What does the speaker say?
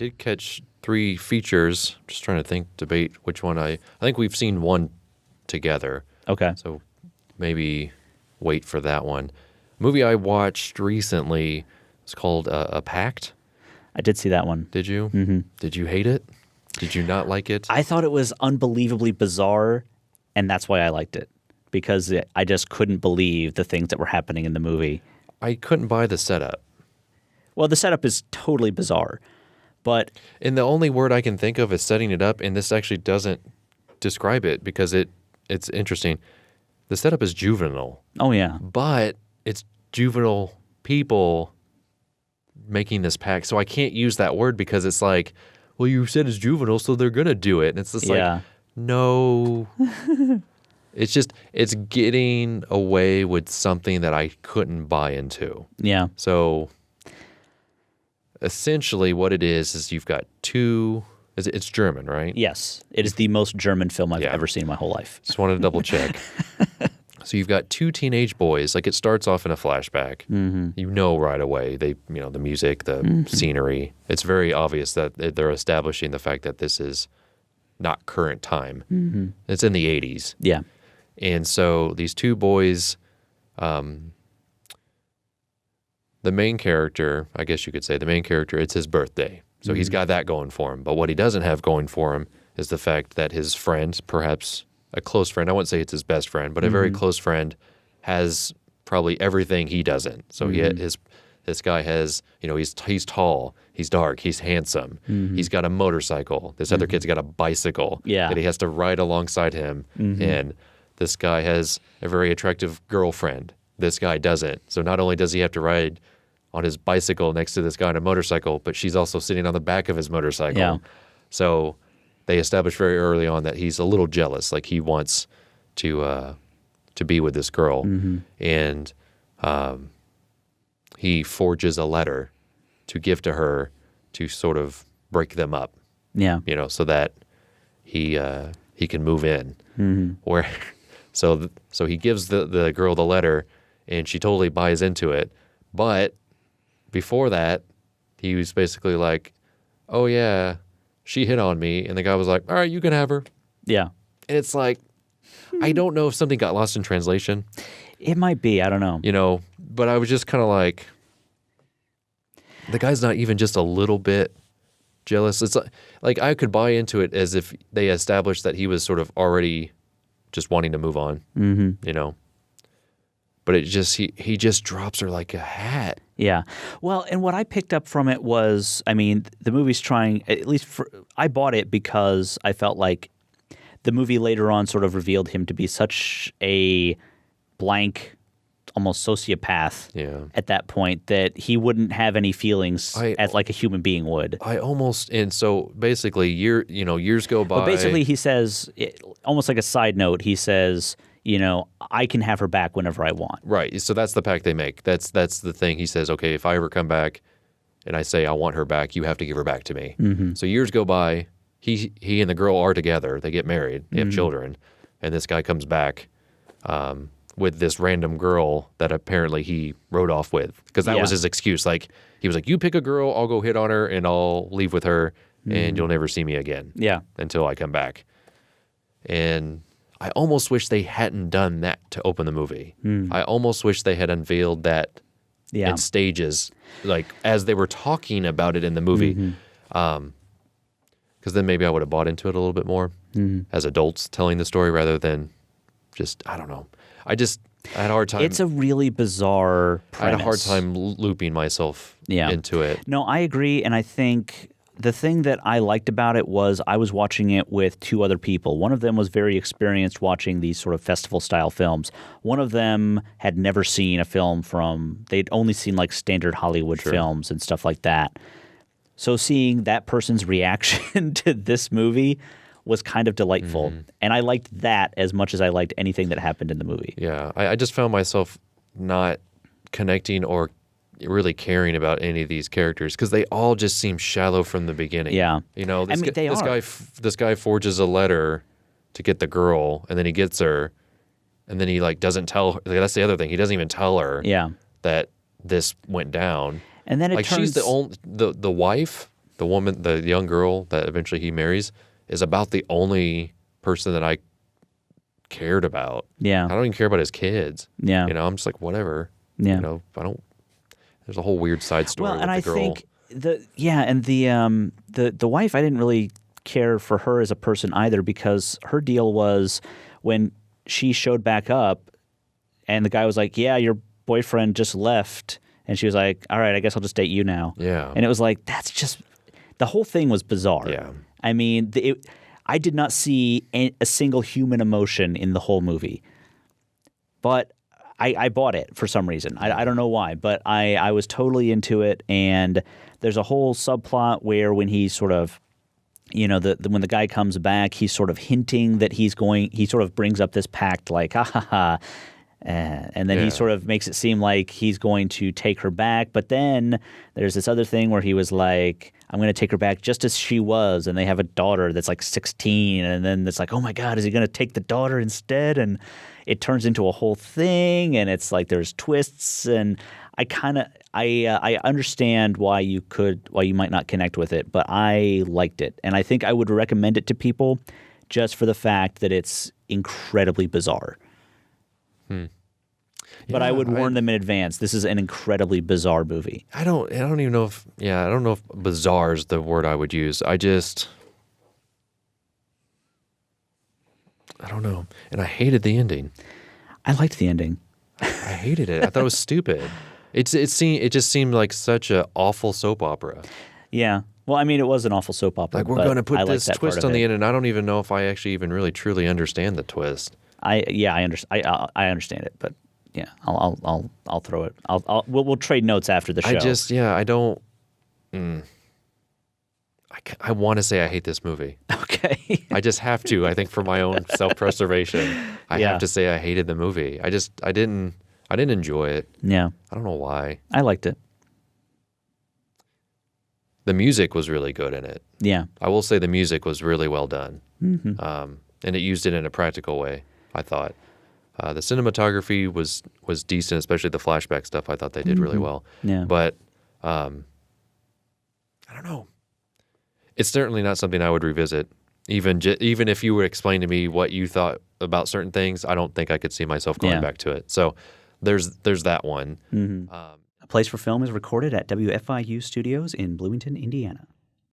did catch 3 features. Just trying to debate which one I think we've seen one together. Okay. So maybe wait for that one. A movie I watched recently is called A Pact. I did see that one. Did you? Mm-hmm. Did you hate it? Did you not like it? I thought it was unbelievably bizarre, and that's why I liked it. Because I just couldn't believe the things that were happening in the movie. I couldn't buy the setup. Well, the setup is totally bizarre, but... And the only word I can think of is setting it up, and this actually doesn't describe it because it's interesting. The setup is juvenile. Oh, yeah. But it's juvenile people making this pact. So I can't use that word because it's like, well, you said it's juvenile, so they're going to do it. And it's just like, no. It's getting away with something that I couldn't buy into. Yeah. So essentially what it is you've got 2, it's German, right? Yes. It is the most German film I've ever seen in my whole life. Just wanted to double check. So you've got 2 teenage boys. Like it starts off in a flashback. Mm-hmm. You know right away. The music, the scenery. It's very obvious that they're establishing the fact that this is not current time. Mm-hmm. It's in the 80s. Yeah. And so these 2 boys, the main character, I guess you could say, it's his birthday. So he's got that going for him. But what he doesn't have going for him is the fact that his friend, perhaps a close friend, I wouldn't say it's his best friend, but a very close friend has probably everything he doesn't. So this guy has, he's tall, he's dark, he's handsome, he's got a motorcycle. This other kid's got a bicycle that he has to ride alongside him. And this guy has a very attractive girlfriend. This guy doesn't. So not only does he have to ride on his bicycle next to this guy on a motorcycle, but she's also sitting on the back of his motorcycle. Yeah. So they established very early on that he's a little jealous, like he wants to be with this girl, and he forges a letter to give to her to sort of break them up. Yeah. So that he can move in. Where, so he gives the girl the letter, and she totally buys into it. But before that, he was basically like, "Oh yeah, she hit on me," and the guy was like, "All right, you can have her." Yeah. And it's like, I don't know if something got lost in translation. It might be. I don't know. But I was just kind of like, the guy's not even just a little bit jealous. It's like I could buy into it as if they established that he was sort of already just wanting to move on, But it just he just drops her like a hat. Yeah. Well, and what I picked up from it was, the movie's trying, at least I bought it because I felt like the movie later on sort of revealed him to be such a blank, almost sociopath at that point that he wouldn't have any feelings as like a human being would. And so basically years go by. But basically he says, almost like a side note, he says, I can have her back whenever I want. Right. So that's the pact they make. That's the thing. He says, okay, if I ever come back and I say I want her back, you have to give her back to me. Mm-hmm. So years go by. He and the girl are together. They get married. They have children. And this guy comes back with this random girl that apparently he rode off with. Because that was his excuse. Like, he was like, you pick a girl, I'll go hit on her, and I'll leave with her, and you'll never see me again. Yeah. Until I come back. And I almost wish they hadn't done that to open the movie. I almost wish they had unveiled that in stages, like as they were talking about it in the movie. Because then maybe I would have bought into it a little bit more as adults telling the story rather than just, I don't know. I had a hard time. It's a really bizarre premise. I had a hard time looping myself into it. No, I agree. And I think the thing that I liked about it was I was watching it with 2 other people. One of them was very experienced watching these sort of festival-style films. One of them had never seen a film they'd only seen like standard Hollywood films and stuff like that. So seeing that person's reaction to this movie was kind of delightful. And I liked that as much as I liked anything that happened in the movie. Yeah, I just found myself not connecting or really caring about any of these characters because they all just seem shallow from the beginning. Yeah. This guy forges a letter to get the girl, and then he gets her, and then he doesn't tell her. That's the other thing. He doesn't even tell her that this went down. And then it turns... she's the wife, the woman, the young girl that eventually he marries, is about the only person that I cared about. Yeah. I don't even care about his kids. Yeah. You know, I'm just like, whatever. Yeah. You know, I don't. There's a whole weird side story with and the I girl. think the wife, I didn't really care for her as a person either, because her deal was when she showed back up and the guy was like, yeah, your boyfriend just left, and she was like, all right, I guess I'll just date you now. Yeah. And it was like, that's just, the whole thing was bizarre. Yeah. I mean, I did not see a single human emotion in the whole movie, but I bought it for some reason. I don't know why, but I was totally into it. And there's a whole subplot where when he sort of, you know, when the guy comes back, he's sort of hinting that he sort of brings up this pact, like, ha ha ha. And then he sort of makes it seem like he's going to take her back. But then there's this other thing where he was like, I'm going to take her back just as she was. And they have a daughter that's like 16. And then it's like, oh my God, is he going to take the daughter instead? And it turns into a whole thing. And it's like there's twists. And I understand why you might not connect with it, but I liked it. And I think I would recommend it to people just for the fact that it's incredibly bizarre. But I would warn them in advance. This is an incredibly bizarre movie. I don't even know if I don't know if bizarre is the word I would use. I don't know. And I hated the ending. I liked the ending. I hated it. I thought it was stupid. It just seemed like such an awful soap opera. Yeah. Well, I mean, it was an awful soap opera. Like, we're but going to put I this liked that twist part on of the it. end, and I don't even know if I actually even really truly understand the twist. I understand it, but yeah, I'll throw it. We'll trade notes after the show. I don't. I want to say I hate this movie. Okay. I just have to. I think for my own self-preservation, I have to say I hated the movie. I didn't enjoy it. Yeah. I don't know why. I liked it. The music was really good in it. Yeah. I will say the music was really well done. Mm-hmm. And it used it in a practical way, I thought. The cinematography was decent, especially the flashback stuff. I thought they did really well. Yeah. But I don't know. It's certainly not something I would revisit. Even if you would explain to me what you thought about certain things, I don't think I could see myself going back to it. So there's that one. Mm-hmm. A Place for Film is recorded at WFIU Studios in Bloomington, Indiana.